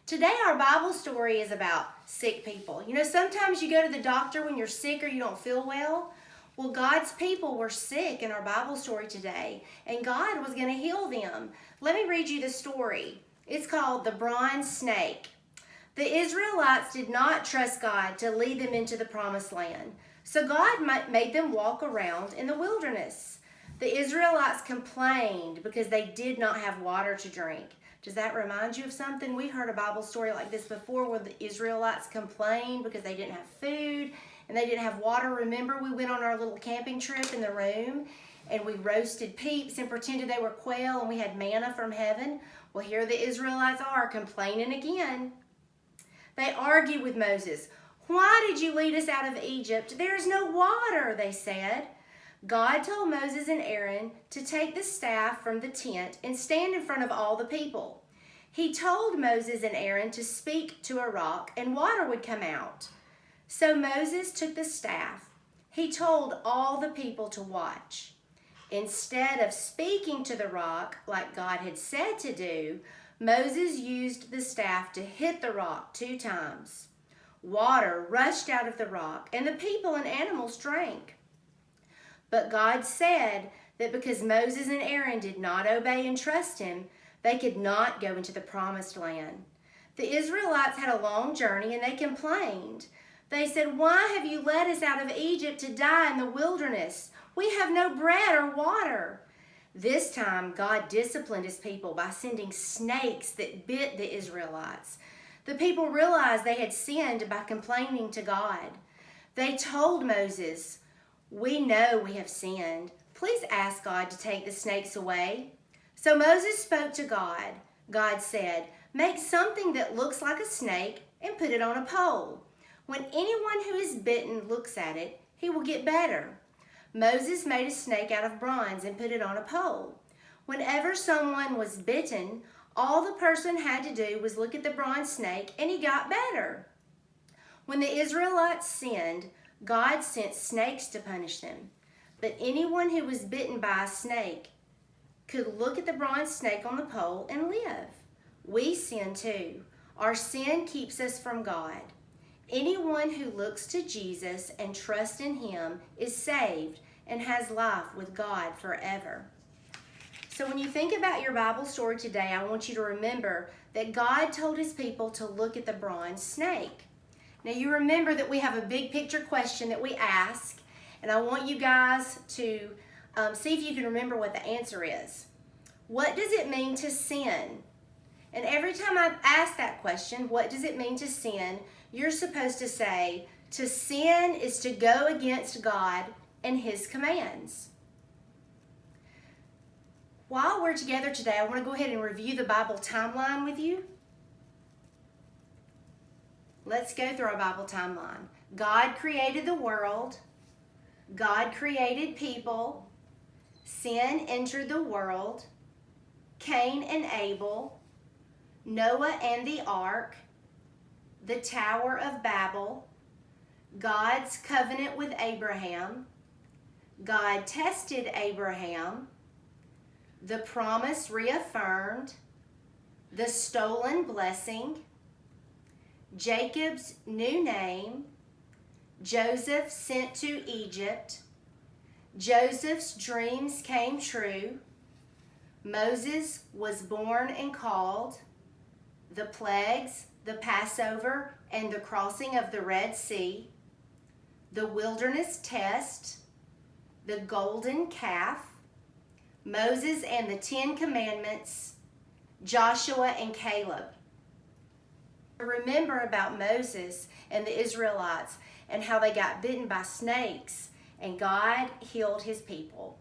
Today our Bible story is about sick people. You know, sometimes you go to the doctor when you're sick or you don't feel well. Well, God's people were sick in our Bible story today, and God was going to heal them. Let me read you the story. It's called The Bronze Snake. The Israelites did not trust God to lead them into the promised land, so God made them walk around in the wilderness. The Israelites complained because they did not have water to drink. Does that remind you of something? We heard a Bible story like this before where the Israelites complained because they didn't have food and they didn't have water. Remember, we went on our little camping trip in the room and we roasted peeps and pretended they were quail and we had manna from heaven. Well, here the Israelites are complaining again. They argued with Moses. "Why did you lead us out of Egypt? There is no water," they said. God told Moses and Aaron to take the staff from the tent and stand in front of all the people. He told Moses and Aaron to speak to a rock and water would come out. So Moses took the staff. He told all the people to watch. Instead of speaking to the rock like God had said to do, Moses used the staff to hit the rock 2 times. Water rushed out of the rock and the people and animals drank. But God said that because Moses and Aaron did not obey and trust him, they could not go into the promised land. The Israelites had a long journey and they complained. They said, "Why have you led us out of Egypt to die in the wilderness? We have no bread or water." This time, God disciplined his people by sending snakes that bit the Israelites. The people realized they had sinned by complaining to God. They told Moses, "We know we have sinned. Please ask God to take the snakes away." So Moses spoke to God. God said, "Make something that looks like a snake and put it on a pole. When anyone who is bitten looks at it, he will get better." Moses made a snake out of bronze and put it on a pole. Whenever someone was bitten, all the person had to do was look at the bronze snake and he got better. When the Israelites sinned, God sent snakes to punish them. But anyone who was bitten by a snake could look at the bronze snake on the pole and live. We sin too. Our sin keeps us from God. Anyone who looks to Jesus and trusts in him is saved and has life with God forever. So when you think about your Bible story today, I want you to remember that God told his people to look at the bronze snake. Now you remember that we have a big picture question that we ask, and I want you guys to see if you can remember what the answer is. What does it mean to sin? And every time I ask that question, what does it mean to sin, you're supposed to say, to sin is to go against God and his commands. While we're together today, I want to go ahead and review the Bible timeline with you. Let's go through our Bible timeline. God created the world. God created people. Sin entered the world. Cain and Abel. Noah and the ark. The Tower of Babel. God's covenant with Abraham. God tested Abraham. The promise reaffirmed. The stolen blessing. Jacob's new name. Joseph sent to Egypt. Joseph's dreams came true. Moses was born and called. The plagues, the Passover, and the crossing of the Red Sea. The wilderness test. The golden calf. Moses and the 10 Commandments. Joshua and Caleb. Remember about Moses and the Israelites and how they got bitten by snakes and God healed his people.